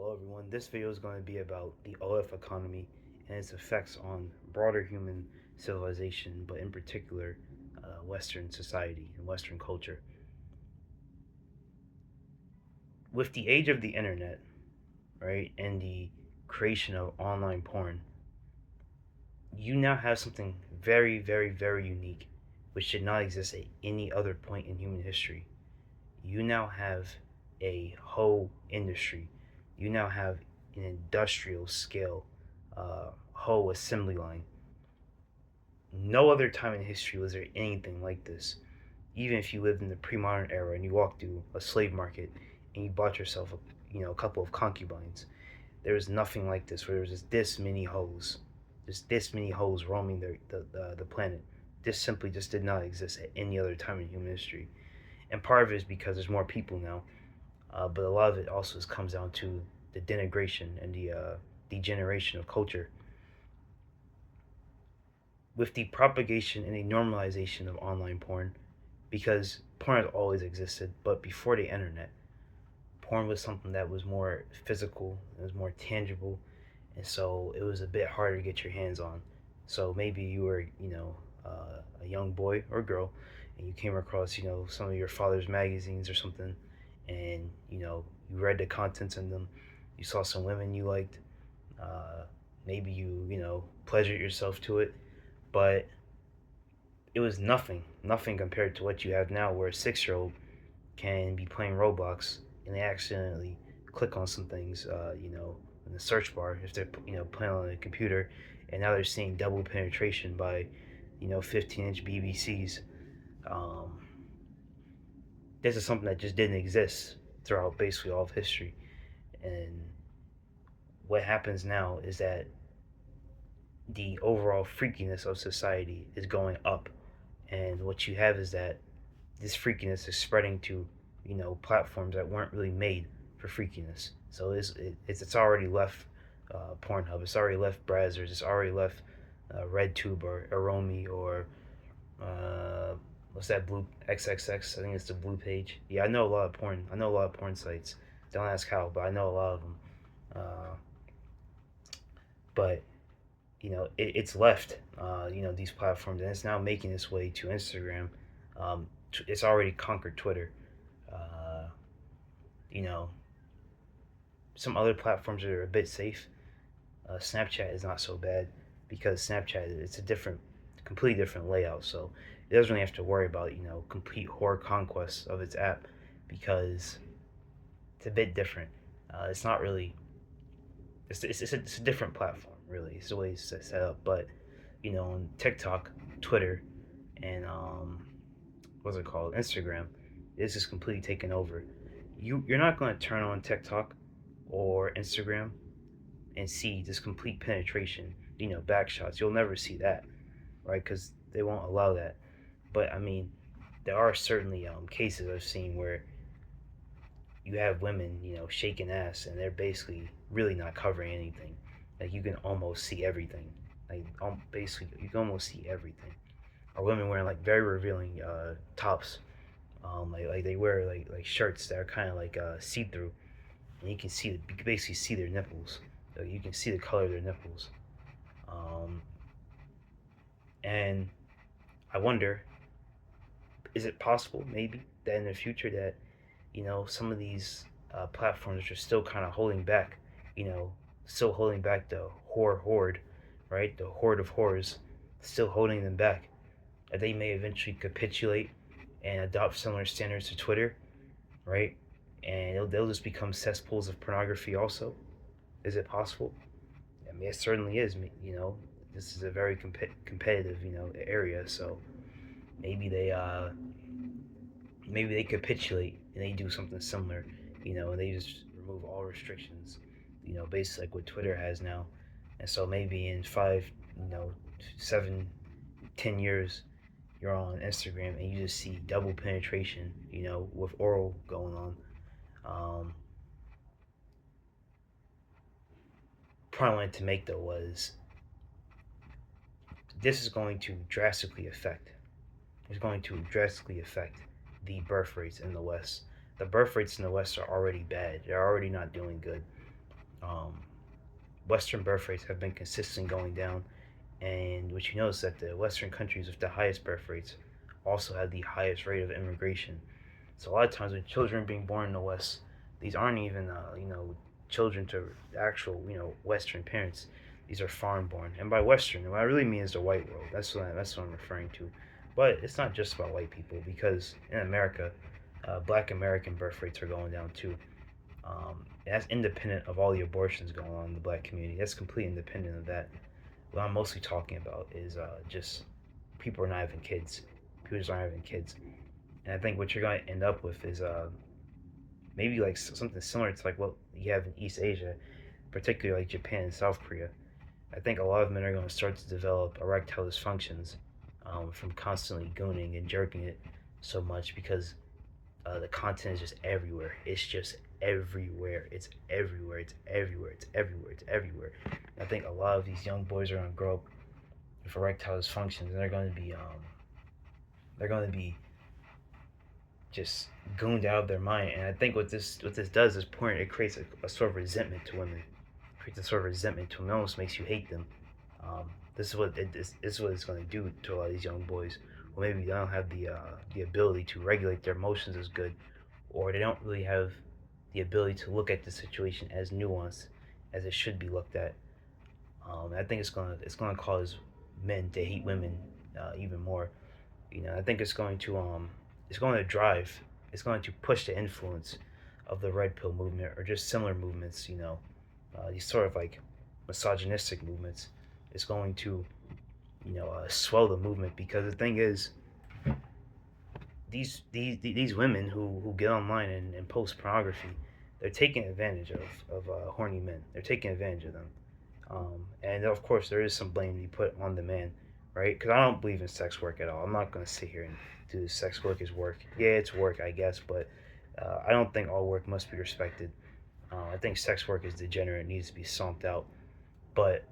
Hello everyone, this video is going to be about the OF economy and its effects on broader human civilization, but in particular Western society and Western culture. With the age of the internet, right, and the creation of online porn, you now have something very, very, very unique, which did not exist at any other point in human history. You now have a whole industry. You now have an industrial scale whole assembly line. No other time in history was there anything like this. Even if you lived in the pre-modern era and you walked through a slave market and you bought yourself a couple of concubines, there was nothing like this where there was just this many hoes, just this many hoes roaming the planet. This simply just did not exist at any other time in human history. And part of it is because there's more people now, but a lot of it also comes down to the denigration and the degeneration of culture. With the propagation and the normalization of online porn, because porn has always existed, but before the internet, porn was something that was more physical, it was more tangible, and so it was a bit harder to get your hands on. So maybe you were, a young boy or girl, and you came across, some of your father's magazines or something, and you read the contents in them. You saw some women you liked. Uh, Maybe you pleasured yourself to it, but it was nothing compared to what you have now, where a 6-year-old can be playing Roblox and they accidentally click on some things, in the search bar if they're playing on a computer, and now they're seeing double penetration by 15-inch BBCs. Um, this is something that just didn't exist throughout basically all of history, and what happens now is that the overall freakiness of society is going up, and what you have is that this freakiness is spreading to platforms that weren't really made for freakiness. So it's already left Pornhub. It's already left Brazzers. It's already left RedTube or Aromi or uh, what's that blue XXX? I think it's the blue page. Yeah, I know a lot of porn. I know a lot of porn sites. Don't ask how, but I know a lot of them. Uh, but it's left these platforms, and it's now making its way to Instagram. It's already conquered Twitter. uh, you know some other platforms are a bit safe. Snapchat is not so bad because Snapchat, it's a completely different layout, so it doesn't really have to worry about complete horror conquest of its app, because it's a bit different. It's not really. It's a different platform, really. It's the way it's set up. But on TikTok, Twitter, and what's it called, Instagram, it's just completely taken over. You're not going to turn on TikTok or Instagram and see this complete penetration, back shots. You'll never see that, right? Because they won't allow that. But I mean, there are certainly cases I've seen where you have women, shaking ass, and they're basically really not covering anything. Like you can almost see everything. Like basically, you can almost see everything. Or women wearing like very revealing tops. Like they wear like shirts that are kind of like see through, and you can basically see their nipples. You can see the color of their nipples. Um, and I wonder, is it possible maybe that in the future that some of these platforms are still kind of holding back, you know, still holding back the horde, right? The horde of whores, still holding them back. That they may eventually capitulate and adopt similar standards to Twitter, right? And they'll just become cesspools of pornography also. Is it possible? I mean, it certainly is. This is a very competitive, area. So maybe they capitulate and they do something similar, and they just remove all restrictions, basically like what Twitter has now. And so maybe in 5, 7, 10 years, you're on Instagram and you just see double penetration, with oral going on. Um, Point I wanted to make though was this is going to drastically affect. It's going to drastically affect the birth rates in the West. The birth rates in the West are already bad. They're already not doing good. Um, Western birth rates have been consistently going down, and what you notice that the Western countries with the highest birth rates also have the highest rate of immigration. So a lot of times when children are being born in the West, these aren't even children to actual Western parents. These are foreign born, and by Western, what I really mean is the white world. That's what I'm referring to. But it's not just about white people because in America, Black American birth rates are going down too. That's independent of all the abortions going on in the Black community. That's completely independent of that. What I'm mostly talking about is just people are not having kids. People just aren't having kids. And I think what you're going to end up with is maybe like something similar to like what you have in East Asia, particularly like Japan and South Korea. I think a lot of men are going to start to develop erectile dysfunctions from constantly gooning and jerking it so much because the content is just everywhere. It's just everywhere. It's everywhere. It's everywhere. It's everywhere. It's everywhere. And I think a lot of these young boys are going to grow up with erectile dysfunctions, and they're going to be just gooned out of their mind. And I think what this does is it creates a sort of resentment to women. It creates a sort of resentment to women. It almost makes you hate them. This is what it's going to do to a lot of these young boys. Well, maybe they don't have the ability to regulate their emotions as good, or they don't really have the ability to look at the situation as nuanced as it should be looked at. I think it's gonna cause men to hate women even more. I think it's going to push the influence of the red pill movement or just similar movements. These sort of like misogynistic movements. It's going to swell the movement because the thing is these women who get online and post pornography, they're taking advantage of horny men. They're taking advantage of them. And of course, there is some blame to be put on the man, right? Because I don't believe in sex work at all. I'm not going to sit here and do sex work as work. Yeah, it's work, I guess, but I don't think all work must be respected. I think sex work is degenerate, it needs to be stomped out. But,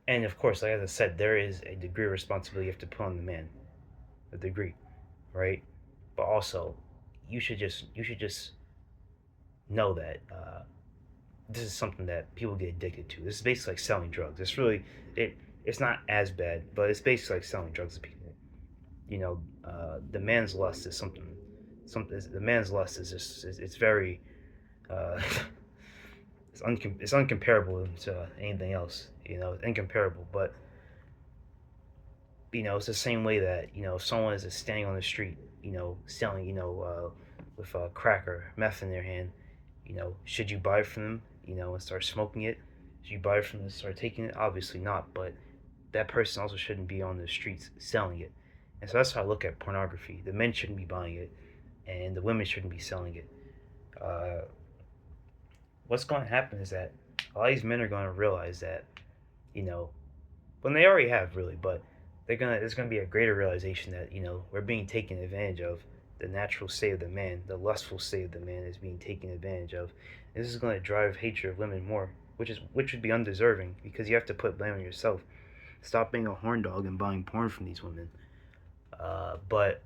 and of course, like as I said, there is a degree of responsibility you have to put on the man, a degree, right? But also, you should just know that this is something that people get addicted to. This is basically like selling drugs. It's not as bad, but it's basically like selling drugs to people. The man's lust is something. The man's lust is just it's very uh, it's uncomparable to anything else. It's incomparable. But it's the same way that if someone is just standing on the street, selling, with a crack or meth in their hand, should you buy from them, and start smoking it? Should you buy it from them and start taking it? Obviously not, but that person also shouldn't be on the streets selling it. And so that's how I look at pornography. The men shouldn't be buying it, and the women shouldn't be selling it. Uh, what's going to happen is that a lot of these men are going to realize that, you know, when they already have really, but there's gonna be a greater realization that we're being taken advantage of. The natural state of the man, the lustful state of the man, is being taken advantage of. And this is going to drive hatred of women more, which would be undeserving because you have to put blame on yourself. Stop being a horn dog and buying porn from these women. But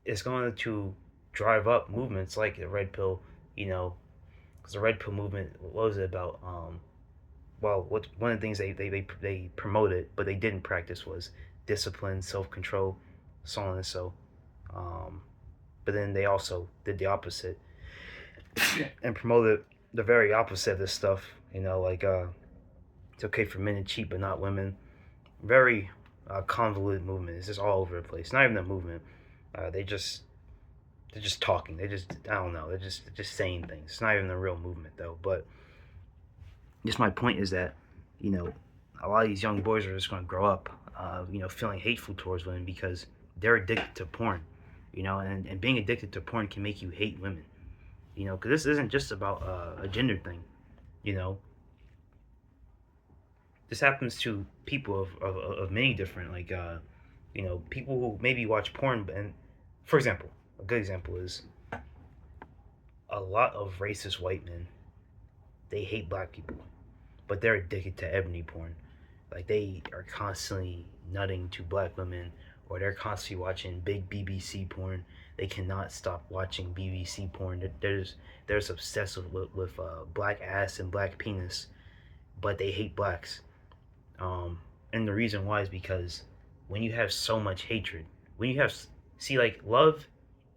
it's going to drive up movements like the red pill, because the red pill movement, what was it about? One of the things they promoted but they didn't practice was discipline, self control, so on and so. Um, but then they also did the opposite and promoted the very opposite of this stuff. Like it's okay for men to cheat but not women. Very convoluted movement. It's just all over the place. Not even a movement. They're just talking. I don't know. They're just saying things. It's not even a real movement though. But just my point is that a lot of these young boys are just going to grow up, feeling hateful towards women because they're addicted to porn, and being addicted to porn can make you hate women, because this isn't just about a gender thing, you know. This happens to people of many different, like, people who maybe watch porn, and for example, a good example is a lot of racist white men, they hate black people, but they're addicted to ebony porn. Like they are constantly nutting to black women or they're constantly watching big BBC porn. They cannot stop watching BBC porn. They're obsessed with black ass and black penis, but they hate blacks. And the reason why is because when you have so much hatred, when you have see like love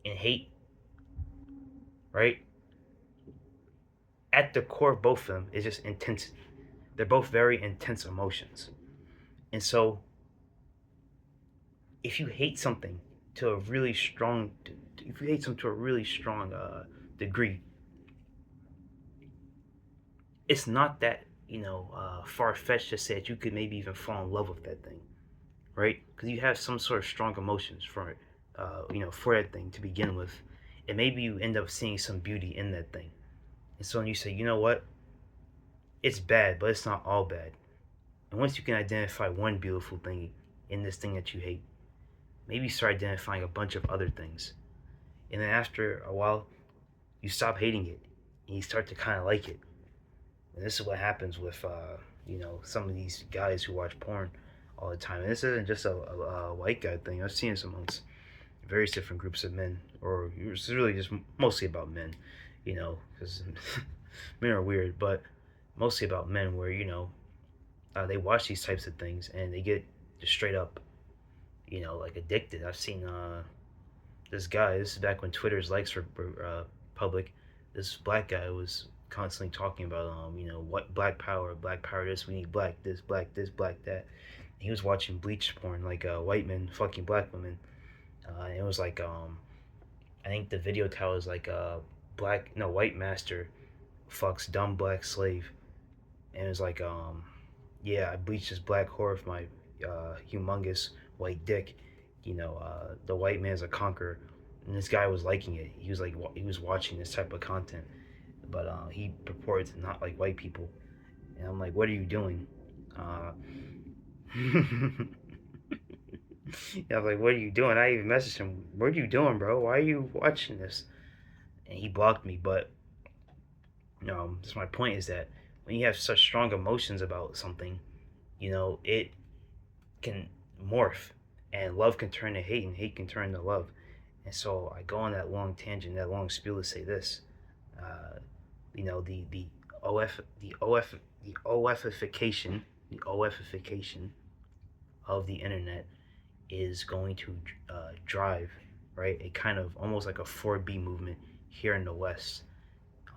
and hate, right? At the core of both of them is just intensity. They're both very intense emotions, and so if you hate something to a really strong, if you hate something to a really strong degree, it's not that far fetched to say that you could maybe even fall in love with that thing, right? Because you have some sort of strong emotions for it, for that thing to begin with, and maybe you end up seeing some beauty in that thing, and so when you say, you know what, it's bad, but it's not all bad, and once you can identify one beautiful thing in this thing that you hate, maybe start identifying a bunch of other things, and then after a while, you stop hating it, and you start to kind of like it. And this is what happens with some of these guys who watch porn all the time. And this isn't just a white guy thing. I've seen this amongst various different groups of men, or it's really just mostly about men, because men are weird, but mostly about men where they watch these types of things and they get just straight up, like addicted. I've seen this guy. This is back when Twitter's likes were public. This black guy was constantly talking about what black power this, we need black this, black this, black that. And he was watching bleach porn, like white men fucking black women. It was like I think the video title was like white master fucks dumb black slave, and it was like yeah, I bleached this black whore with my humongous white dick. The white man's a conqueror, and this guy was liking it. He was like he was watching this type of content, but he purported to not like white people, and I'm like, what are you doing? Uh, yeah, I was like, what are you doing? I even messaged him, what are you doing, bro? Why are you watching this? And he blocked me. But just my point is that when you have such strong emotions about something, it can morph, and love can turn to hate, and hate can turn to love. And so I go on that long tangent, that long spiel to say this. Uh, the OF the OF the OFification the OFification of the internet is going to drive, right, a kind of almost like a 4B movement here in the West,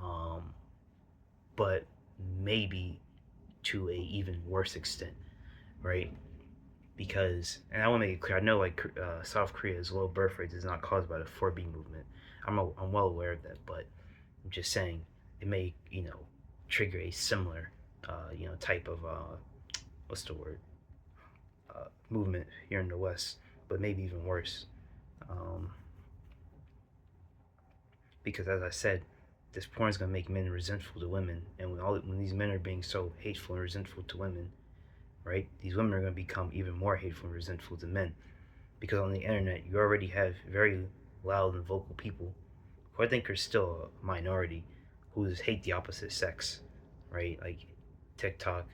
um, but maybe to a even worse extent, right? Because, and I want to make it clear, I know like South Korea's low birth rate is not caused by the 4B movement. I'm well aware of that, but I'm just saying it may trigger a similar type of what's the word movement here in the West, but maybe even worse. Um, because as I said, this porn is gonna make men resentful to women, and when these men are being so hateful and resentful to women, right? These women are gonna become even more hateful and resentful to men, because on the internet you already have very loud and vocal people who I think are still a minority who just hate the opposite sex, right? Like TikTok,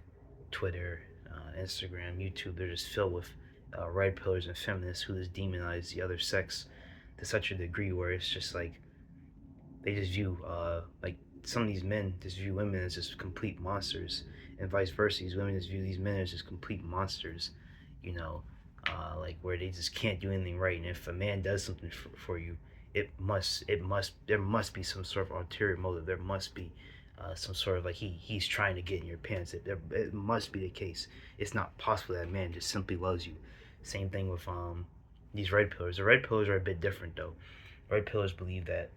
Twitter, Instagram, YouTube, they're just filled with red pillars and feminists who just demonize the other sex to such a degree where it's just like they just view like some of these men just view women as just complete monsters, and vice versa. These women just view these men as just complete monsters, you know, like where they just can't do anything right. And if a man does something for you, there must be some sort of ulterior motive. There must be some sort of like he's trying to get in your pants. It must be the case. It's not possible that man just simply loves you. Same thing with these red pillars. The red pillars are a bit different though. Red pillars believe that,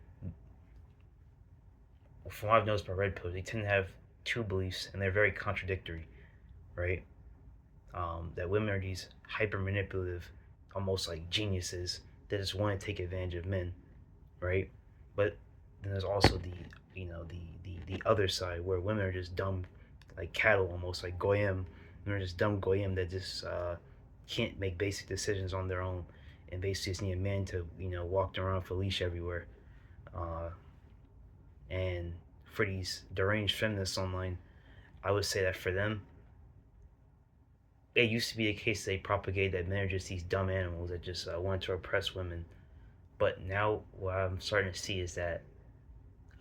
from what I've noticed by red pillars, they tend to have two beliefs and they're very contradictory, right? That women are these hyper manipulative, almost like geniuses that just want to take advantage of men, right? But then there's also the other side where women are just dumb, like cattle, almost like goyim. They're just dumb goyim that just can't make basic decisions on their own, and basically just need a man to walk around with a leash everywhere. Uh, and for these deranged feminists online, I would say that for them, it used to be the case they propagate that men are just these dumb animals that just want to oppress women. But now what I'm starting to see is that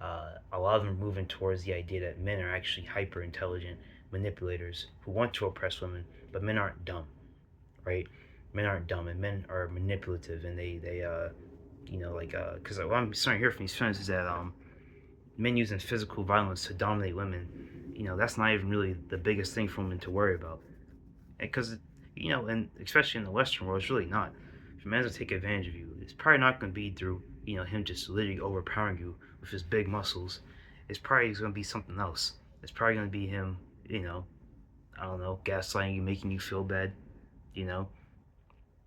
a lot of them are moving towards the idea that men are actually hyper intelligent manipulators who want to oppress women, but men aren't dumb, right? Men aren't dumb, and men are manipulative, and because what I'm starting to hear from these friends is that men using physical violence to dominate women, that's not even really the biggest thing for women to worry about, because and especially in the Western world, it's really not. If a man's gonna take advantage of you, it's probably not gonna be through him just literally overpowering you with his big muscles. It's probably gonna be something else. It's probably gonna be him, I don't know, gaslighting you, making you feel bad, you know,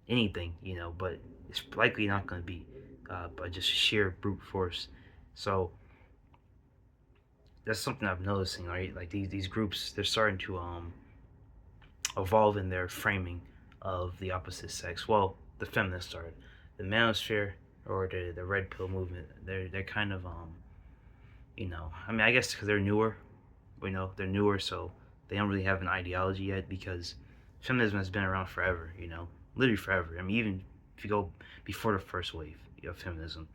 anything, but it's likely not gonna be by just sheer brute force. So that's something I'm noticing, right? Like these groups, they're starting to evolve in their framing of the opposite sex. Well, the feminists started, the manosphere or the red pill movement. They're kind of I mean, I guess because they're newer, they're newer, so they don't really have an ideology yet because feminism has been around forever, literally forever. I mean, even if you go before the first wave of feminism,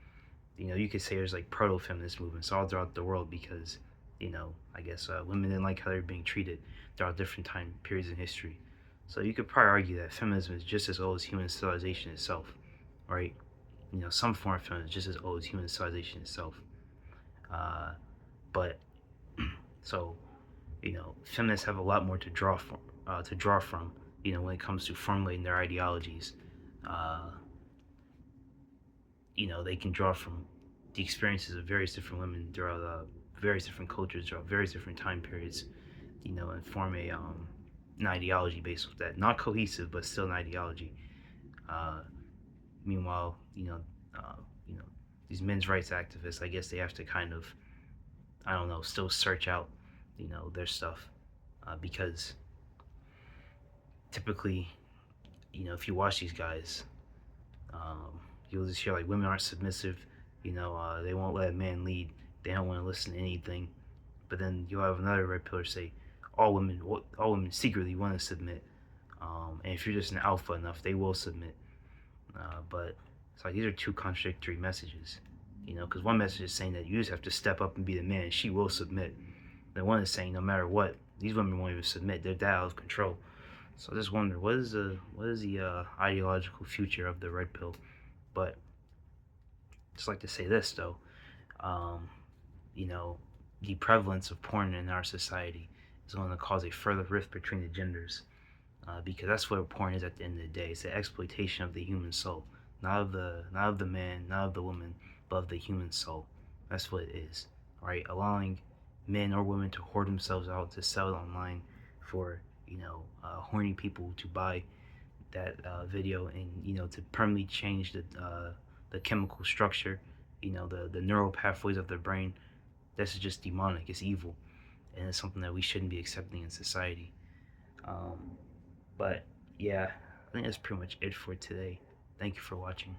you could say there's like proto-feminist movements all throughout the world because, I guess women didn't like how they were being treated throughout different time periods in history. So you could probably argue that feminism is just as old as human civilization itself, right? Some form of feminism is just as old as human civilization itself. Uh, but so feminists have a lot more to draw from, when it comes to formulating their ideologies. Uh, they can draw from the experiences of various different women throughout various different cultures, throughout various different time periods, and form an ideology based off that. Not cohesive, but still an ideology. Uh, Meanwhile, uh, you know, these men's rights activists, I guess they have to kind of, I don't know, still search out, their stuff, because typically, if you watch these guys, um, you'll just hear like women aren't submissive, they won't let a man lead, they don't want to listen to anything. But then you'll have another red pillar say all women secretly want to submit, and if you're just an alpha enough, they will submit. But it's like these are two contradictory messages, because one message is saying that you just have to step up and be the man, and she will submit. Then one is saying no matter what, these women won't even submit; they're that out of control. So I just wonder what is the ideological future of the red pill. But just like to say this though, um, you know, the prevalence of porn in our society is going to cause a further rift between the genders, because that's what porn is at the end of the day. It's the exploitation of the human soul, not of the man, not of the woman, but of the human soul. That's what it is, right? Allowing men or women to hoard themselves out to sell it online for horny people to buy that video, and to permanently change the chemical structure, the neural pathways of their brain. This is just demonic. It's evil, and it's something that we shouldn't be accepting in society. Um, but yeah, I think that's pretty much it for today. Thank you for watching.